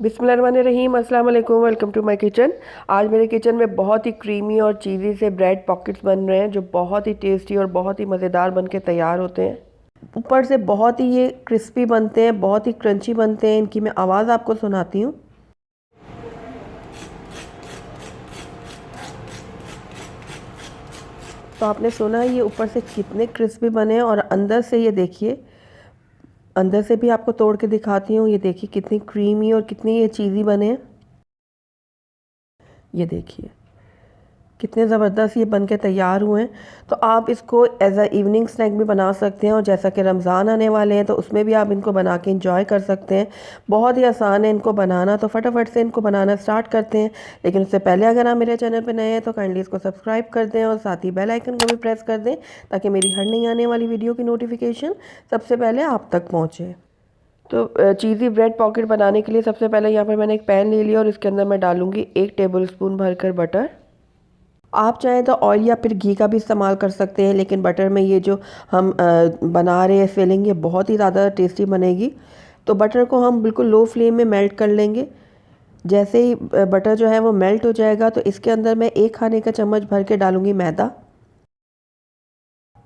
बिस्मिल्लाहिर्रहमानिर्रहीम, अस्सलाम वालेकुम। Welcome to my kitchen. आज मेरे किचन में बहुत ही क्रीमी और चीज़ी से ब्रेड पॉकेट्स बन रहे हैं जो बहुत ही टेस्टी और बहुत ही मज़ेदार बन के तैयार होते हैं। ऊपर से बहुत ही ये क्रिस्पी बनते हैं, बहुत ही क्रंची बनते हैं। इनकी मैं आवाज़ आपको सुनाती हूँ। तो आपने सुना ये ऊपर से कितने क्रिस्पी बने हैं और अंदर से ये देखिए, अंदर से भी आपको तोड़ के दिखाती हूँ। ये देखिए कितनी क्रीमी और कितनी ये चीज़ी बने हैं। ये देखिए कितने ज़बरदस्त ये बन के तैयार हुए हैं। तो आप इसको एज अ इवनिंग स्नैक भी बना सकते हैं और जैसा कि रमज़ान आने वाले हैं तो उसमें भी आप इनको बना के इंजॉय कर सकते हैं। बहुत ही आसान है इनको बनाना, तो फटाफट से इनको बनाना स्टार्ट करते हैं। लेकिन उससे पहले अगर आप मेरे चैनल पर नए हैं तो काइंडली इसको सब्सक्राइब कर दें और साथ ही बेल आइकन को भी प्रेस कर दें ताकि मेरी हर नई आने वाली वीडियो की नोटिफिकेशन सबसे पहले आप तक पहुँचे। तो चीज़ी ब्रेड पॉकेट बनाने के लिए सबसे पहले यहाँ पर मैंने एक पैन ले लिया और इसके अंदर मैं डालूँगी 1 टेबल स्पून भरकर बटर। आप चाहें तो ऑयल या फिर घी का भी इस्तेमाल कर सकते हैं, लेकिन बटर में ये जो हम बना रहे हैं फिलिंग, ये बहुत ही ज़्यादा टेस्टी बनेगी। तो बटर को हम बिल्कुल लो फ्लेम में मेल्ट कर लेंगे। जैसे ही बटर जो है वो मेल्ट हो जाएगा तो इसके अंदर मैं 1 खाने का चम्मच भर के डालूँगी मैदा।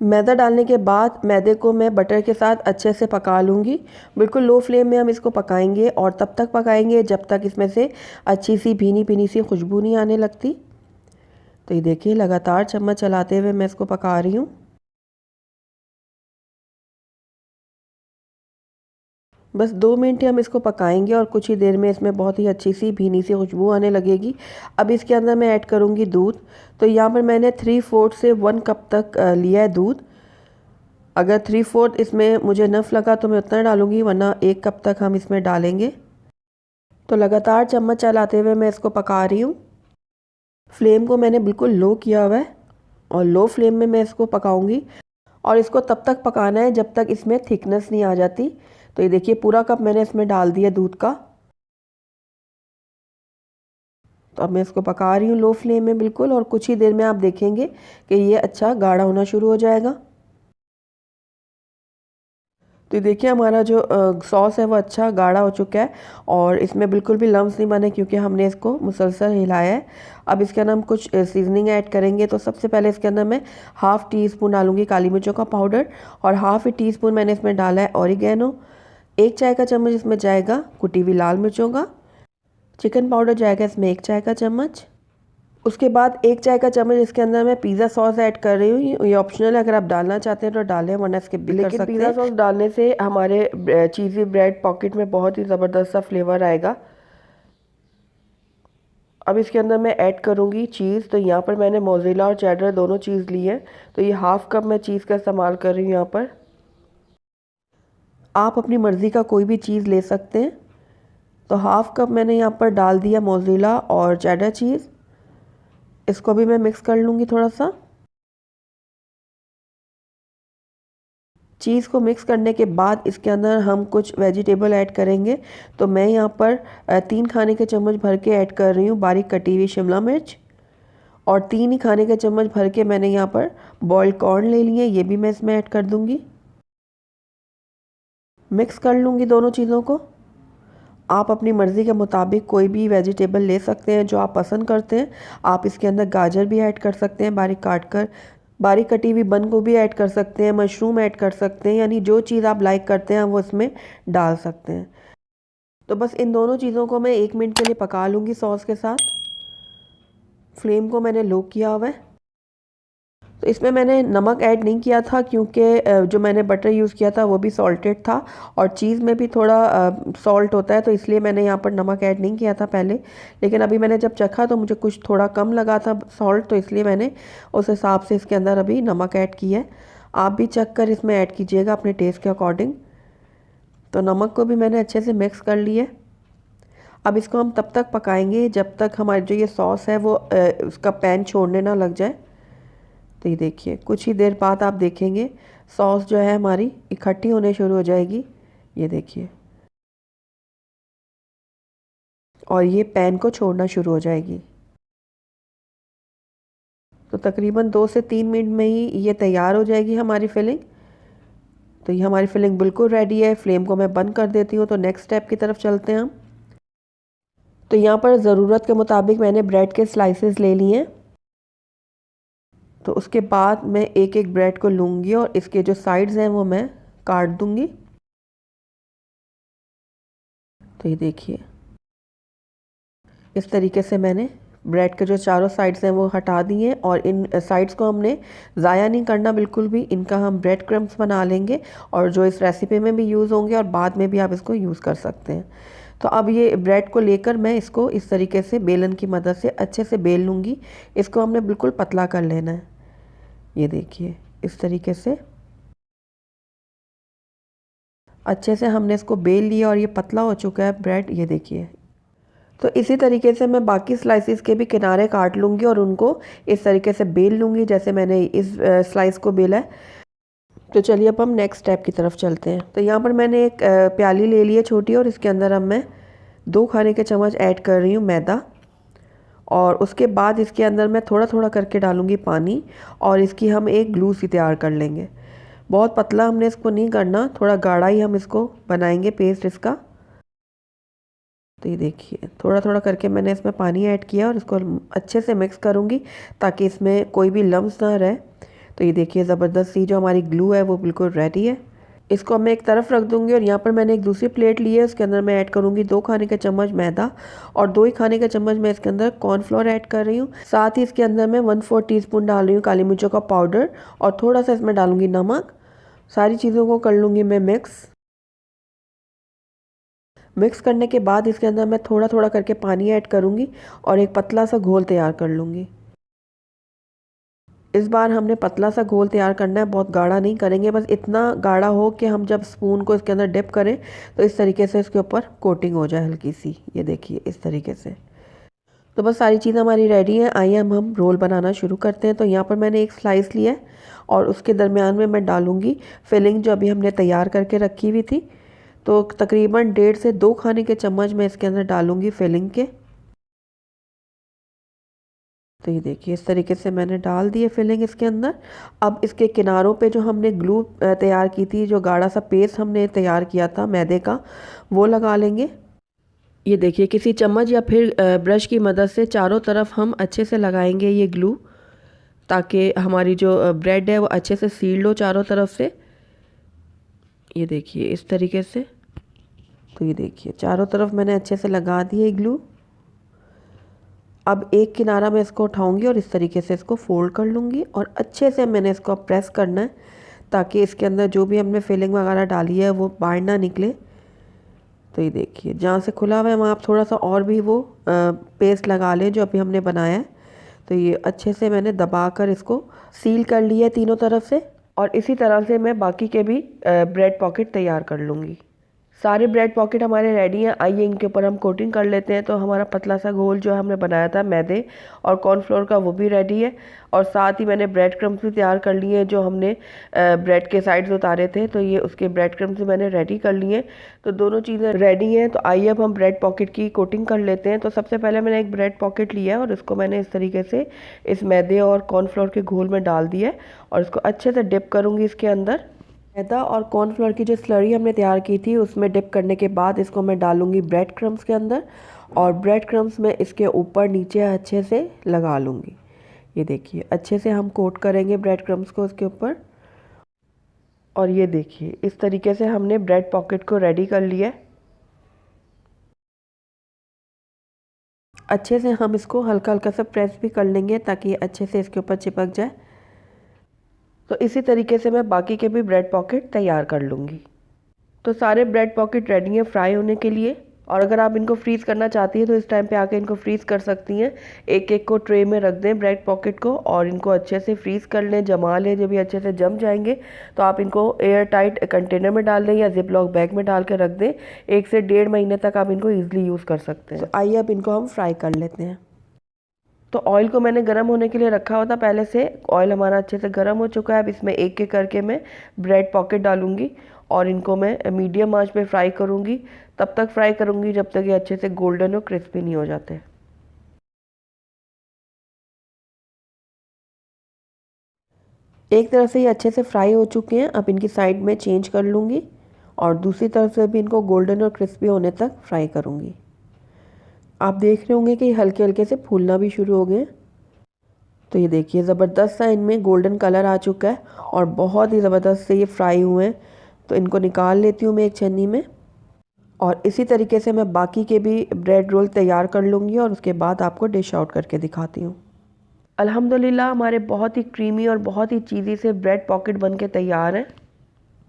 मैदा डालने के बाद मैदे को मैं बटर के साथ अच्छे से पका लूँगी। बिल्कुल लो फ्लेम में हम इसको पकाएंगे और तब तक पकाएंगे जब तक इसमें से अच्छी सी भीनी भीनी सी खुशबू नहीं आने लगती। तो ये देखिए लगातार चम्मच चलाते हुए मैं इसको पका रही हूँ। बस 2 मिनट ही हम इसको पकाएंगे और कुछ ही देर में इसमें बहुत ही अच्छी सी भीनी सी खुशबू आने लगेगी। अब इसके अंदर मैं ऐड करूँगी दूध। तो यहाँ पर मैंने 3/4 से 1 कप तक लिया है दूध। अगर 3/4 इसमें मुझे नफ़ लगा तो मैं उतना डालूँगी, वरना 1 कप तक हम इसमें डालेंगे। तो लगातार चम्मच चलाते हुए मैं इसको पका रही हूँ। फ्लेम को मैंने बिल्कुल लो किया हुआ है और लो फ्लेम में मैं इसको पकाऊंगी और इसको तब तक पकाना है जब तक इसमें थिकनेस नहीं आ जाती। तो ये देखिए पूरा कप मैंने इसमें डाल दिया दूध का। तो अब मैं इसको पका रही हूँ लो फ्लेम में बिल्कुल, और कुछ ही देर में आप देखेंगे कि ये अच्छा गाढ़ा होना शुरू हो जाएगा। तो देखिए हमारा जो सॉस है वो अच्छा गाढ़ा हो चुका है और इसमें बिल्कुल भी लम्स नहीं बने क्योंकि हमने इसको मुसलसल हिलाया है। अब इसके अंदर हम कुछ सीजनिंग ऐड करेंगे। तो सबसे पहले इसके अंदर मैं हाफ़ टी स्पून डालूंगी काली मिर्चों का पाउडर और हाफ़ टी स्पून मैंने इसमें डाला है ऑरिगेनो। 1 चाय का चम्मच इसमें जाएगा कुटी हुई लाल मिर्चों का। चिकन पाउडर जाएगा इसमें 1 चाय का चम्मच। उसके बाद 1 चाय का चम्मच इसके अंदर मैं पिज़्ज़ा सॉस ऐड कर रही हूँ। ये ऑप्शनल है, अगर आप डालना चाहते हैं तो डालें, वरना स्किप भी कर सकते हैं। पिज़्ज़ा सॉस डालने से हमारे चीज़ी ब्रेड पॉकेट में बहुत ही ज़बरदस्त सा फ्लेवर आएगा। अब इसके अंदर मैं ऐड करूँगी चीज़। तो यहाँ पर मैंने मोज़रेला और चेडर दोनों चीज़ ली है। तो ये हाफ़ कप मैं चीज़ का इस्तेमाल कर रही हूँ यहाँ पर। आप अपनी मर्ज़ी का कोई भी चीज़ ले सकते हैं। तो हाफ़ कप मैंने यहाँ पर डाल दिया मोज़रेला और चेडर चीज़। इसको भी मैं मिक्स कर लूँगी थोड़ा सा। चीज़ को मिक्स करने के बाद इसके अंदर हम कुछ वेजिटेबल ऐड करेंगे। तो मैं यहाँ पर 3 खाने के चम्मच भर के ऐड कर रही हूँ बारीक कटी हुई शिमला मिर्च, और 3 ही खाने के चम्मच भर के मैंने यहाँ पर बॉइल्ड कॉर्न ले लिए, ये भी मैं इसमें ऐड कर दूँगी। मिक्स कर लूँगी दोनों चीज़ों को। आप अपनी मर्ज़ी के मुताबिक कोई भी वेजिटेबल ले सकते हैं जो आप पसंद करते हैं। आप इसके अंदर गाजर भी ऐड कर सकते हैं बारीक काट कर, बारीक कटी हुई बंद गोभी ऐड कर सकते हैं, मशरूम ऐड कर सकते हैं, यानी जो चीज़ आप लाइक करते हैं वो इसमें डाल सकते हैं। तो बस इन दोनों चीज़ों को मैं 1 मिनट के लिए पका लूँगी सॉस के साथ। फ्लेम को मैंने लो किया हुआ है। तो इसमें मैंने नमक ऐड नहीं किया था क्योंकि जो मैंने बटर यूज़ किया था वो भी सॉल्टेड था और चीज़ में भी थोड़ा सॉल्ट होता है, तो इसलिए मैंने यहाँ पर नमक ऐड नहीं किया था पहले। लेकिन अभी मैंने जब चखा तो मुझे कुछ थोड़ा कम लगा था सॉल्ट, तो इसलिए मैंने उस हिसाब से इसके अंदर अभी नमक ऐड किया है। आप भी चख कर इसमें ऐड कीजिएगा अपने टेस्ट के अकॉर्डिंग। तो नमक को भी मैंने अच्छे से मिक्स कर लिया है। अब इसको हम तब तक पकाएंगे जब तक हमारी जो ये सॉस है वो उसका पैन छोड़ने ना लग जाए। तो ये देखिए कुछ ही देर बाद आप देखेंगे सॉस जो है हमारी इकट्ठी होने शुरू हो जाएगी। ये देखिए, और ये पैन को छोड़ना शुरू हो जाएगी। तो तकरीबन 2 से 3 मिनट में ही ये तैयार हो जाएगी हमारी फिलिंग। तो ये हमारी फिलिंग बिल्कुल रेडी है। फ्लेम को मैं बंद कर देती हूँ। तो नेक्स्ट स्टेप की तरफ चलते हैं हम। तो यहाँ पर ज़रूरत के मुताबिक मैंने ब्रेड के स्लाइसेस ले लिए हैं। तो उसके बाद मैं एक एक ब्रेड को लूँगी और इसके जो साइड्स हैं वो मैं काट दूँगी। तो ये देखिए इस तरीके से मैंने ब्रेड के जो चारों साइड्स हैं वो हटा दिए और इन साइड्स को हमने ज़ाया नहीं करना बिल्कुल भी। इनका हम ब्रेड क्रम्स बना लेंगे और जो इस रेसिपी में भी यूज़ होंगे और बाद में भी आप इसको यूज़ कर सकते हैं। तो अब ये ब्रेड को लेकर मैं इसको इस तरीके से बेलन की मदद से अच्छे से बेल लूँगी। इसको हमने बिल्कुल पतला कर लेना है। ये देखिए इस तरीके से अच्छे से हमने इसको बेल लिया और ये पतला हो चुका है ब्रेड। ये देखिए तो इसी तरीके से मैं बाकी स्लाइसिस के भी किनारे काट लूँगी और उनको इस तरीके से बेल लूँगी जैसे मैंने इस स्लाइस को बेला है। तो चलिए अब हम नेक्स्ट स्टेप की तरफ चलते हैं। तो यहाँ पर मैंने एक प्याली ले ली है छोटी और इसके अंदर अब मैं 2 खाने के चम्मच ऐड कर रही हूँ मैदा और उसके बाद इसके अंदर मैं थोड़ा थोड़ा करके डालूँगी पानी और इसकी हम एक ग्लू सी तैयार कर लेंगे। बहुत पतला हमने इसको नहीं करना, थोड़ा गाढ़ा ही हम इसको बनाएंगे पेस्ट इसका। तो ये देखिए थोड़ा थोड़ा करके मैंने इसमें पानी ऐड किया और इसको अच्छे से मिक्स करूँगी ताकि इसमें कोई भी लम्स ना रहे। तो ये देखिए ज़बरदस्त सी जो हमारी ग्लू है वो बिल्कुल रेडी है। इसको मैं एक तरफ रख दूँगी और यहाँ पर मैंने एक दूसरी प्लेट ली है। उसके अंदर मैं ऐड करूँगी 2 खाने के चम्मच मैदा और 2 ही खाने के चम्मच मैं इसके अंदर कॉर्नफ्लोर ऐड कर रही हूँ। साथ ही इसके अंदर मैं 1/4 टीस्पून डाल रही हूँ काली मिर्चों का पाउडर और थोड़ा सा इसमें डालूँगी नमक। सारी चीज़ों को कर लूँगी मैं मिक्स करने के बाद इसके अंदर मैं थोड़ा थोड़ा करके पानी ऐड करूँगी और एक पतला सा घोल तैयार कर लूँगी। इस बार हमने पतला सा घोल तैयार करना है, बहुत गाढ़ा नहीं करेंगे, बस इतना गाढ़ा हो कि हम जब स्पून को इसके अंदर डिप करें तो इस तरीके से इसके ऊपर कोटिंग हो जाए हल्की सी। ये देखिए इस तरीके से। तो बस सारी चीज़ें हमारी रेडी हैं। आइए हम रोल बनाना शुरू करते हैं। तो यहाँ पर मैंने एक स्लाइस लिया है और उसके दरमियान में मैं डालूँगी फिलिंग जो अभी हमने तैयार करके रखी हुई थी। तो तकरीबन 1.5 से 2 खाने के चम्मच मैं इसके अंदर डालूँगी फिलिंग के। तो ये देखिए इस तरीके से मैंने डाल दिए फिलिंग इसके अंदर। अब इसके किनारों पे जो हमने ग्लू तैयार की थी, जो गाढ़ा सा पेस्ट हमने तैयार किया था मैदे का, वो लगा लेंगे। ये देखिए किसी चम्मच या फिर ब्रश की मदद से चारों तरफ हम अच्छे से लगाएंगे ये ग्लू ताकि हमारी जो ब्रेड है वो अच्छे से सील्ड हो चारों तरफ से। ये देखिए इस तरीके से। तो ये देखिए चारों तरफ मैंने अच्छे से लगा दिए ग्लू। अब एक किनारा मैं इसको उठाऊंगी और इस तरीके से इसको फोल्ड कर लूँगी और अच्छे से मैंने इसको प्रेस करना है ताकि इसके अंदर जो भी हमने फिलिंग वगैरह डाली है वो बाहर ना निकले। तो ये देखिए जहाँ से खुला हुआ है वहाँ आप थोड़ा सा और भी वो पेस्ट लगा लें जो अभी हमने बनाया है। तो ये अच्छे से मैंने दबा कर इसको सील कर लिया है तीनों तरफ से और इसी तरह से मैं बाकी के भी ब्रेड पॉकेट तैयार कर लूँगी। सारे ब्रेड पॉकेट हमारे रेडी हैं। आइए इनके ऊपर हम कोटिंग कर लेते हैं। तो हमारा पतला सा घोल जो हमने बनाया था मैदे और कॉर्नफ्लोर का वो भी रेडी है और साथ ही मैंने ब्रेड क्रम्स भी तैयार कर लिए हैं जो हमने ब्रेड के साइड्स उतारे थे। तो ये उसके ब्रेड क्रम्स भी मैंने रेडी कर लिए हैं। तो दोनों चीज़ें रेडी हैं। तो आइए अब हम ब्रेड पॉकेट की कोटिंग कर लेते हैं। तो सबसे पहले मैंने एक ब्रेड पॉकेट लिया है और इसको मैंने इस तरीके से इस मैदे और कॉर्नफ्लोर के घोल में डाल दिया है और इसको अच्छे से डिप करूँगी इसके अंदर। मैदा और कॉर्नफ्लोर की जो स्लरी हमने तैयार की थी उसमें डिप करने के बाद इसको मैं डालूंगी ब्रेड क्रम्स के अंदर और ब्रेड क्रम्स में इसके ऊपर नीचे अच्छे से लगा लूँगी। ये देखिए अच्छे से हम कोट करेंगे ब्रेड क्रम्स को इसके ऊपर और ये देखिए इस तरीके से हमने ब्रेड पॉकेट को रेडी कर लिया है। अच्छे से हम इसको हल्का हल्का सा प्रेस भी कर लेंगे ताकि ये अच्छे से इसके ऊपर चिपक जाए। तो इसी तरीके से मैं बाकी के भी ब्रेड पॉकेट तैयार कर लूँगी। तो सारे ब्रेड पॉकेट रेडी हैं फ्राई होने के लिए और अगर आप इनको फ्रीज़ करना चाहती हैं तो इस टाइम पे आके इनको फ्रीज़ कर सकती हैं। एक एक को ट्रे में रख दें ब्रेड पॉकेट को और इनको अच्छे से फ्रीज़ कर लें, जमा लें। जब ये अच्छे से जम जाएंगे तो आप इनको एयर टाइट कंटेनर में डाल दें या जिप लॉक बैग में डाल के रख दें। 1 से 1.5 महीने तक आप इनको ईजिली यूज़ कर सकते हैं। तो आइए अब इनको हम फ्राई कर लेते हैं। तो ऑयल को मैंने गर्म होने के लिए रखा हुआ था पहले से। ऑयल हमारा अच्छे से गर्म हो चुका है। अब इसमें एक एक करके मैं ब्रेड पॉकेट डालूंगी और इनको मैं मीडियम आंच पे फ्राई करूंगी। तब तक फ्राई करूंगी जब तक ये अच्छे से गोल्डन और क्रिस्पी नहीं हो जाते। एक तरफ से ये अच्छे से फ्राई हो चुके हैं। अब इनकी साइड में चेंज कर लूँगी और दूसरी तरफ से भी इनको गोल्डन और क्रिस्पी होने तक फ्राई करूँगी। आप देख रहे होंगे कि हल्के हल्के से फूलना भी शुरू हो गए। तो ये देखिए ज़बरदस्त सा इनमें गोल्डन कलर आ चुका है और बहुत ही ज़बरदस्त से ये फ्राई हुए हैं। तो इनको निकाल लेती हूँ मैं एक छन्नी में, और इसी तरीके से मैं बाकी के भी ब्रेड रोल तैयार कर लूँगी और उसके बाद आपको डिश आउट करके दिखाती हूँ। अल्हम्दुलिल्लाह हमारे बहुत ही क्रीमी और बहुत ही चीज़ी से ब्रेड पॉकेट बन के तैयार हैं।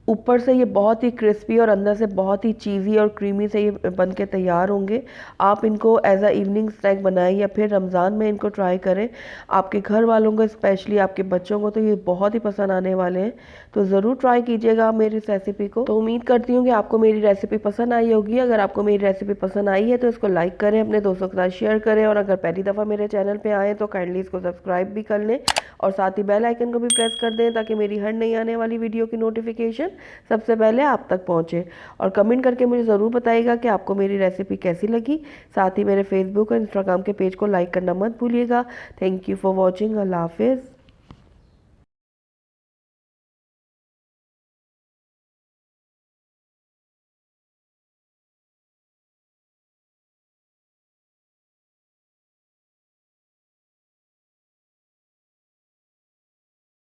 ऊपर से ये बहुत ही क्रिस्पी और अंदर से बहुत ही चीज़ी और क्रीमी से ये बन के तैयार होंगे। आप इनको एज अ इवनिंग स्नैक बनाएं या फिर रमज़ान में इनको ट्राई करें। आपके घर वालों को, स्पेशली आपके बच्चों को तो ये बहुत ही पसंद आने वाले हैं। तो ज़रूर ट्राई कीजिएगा मेरी इस रेसिपी को। तो उम्मीद करती हूँ कि आपको मेरी रेसिपी पसंद आई होगी। अगर आपको मेरी रेसिपी पसंद आई है तो इसको लाइक करें, अपने दोस्तों के साथ शेयर करें, और अगर पहली दफ़ा मेरे चैनल पर आएँ तो काइंडली इसको सब्सक्राइब भी कर लें और साथ ही बेल आइकन को भी प्रेस कर दें ताकि मेरी हर नई आने वाली वीडियो की नोटिफिकेशन सबसे पहले आप तक पहुंचे। और कमेंट करके मुझे ज़रूर बताइएगा कि आपको मेरी रेसिपी कैसी लगी। साथ ही मेरे फेसबुक और इंस्टाग्राम के पेज को लाइक करना मत भूलिएगा। Thank you for watching. अल्लाह हाफिज़।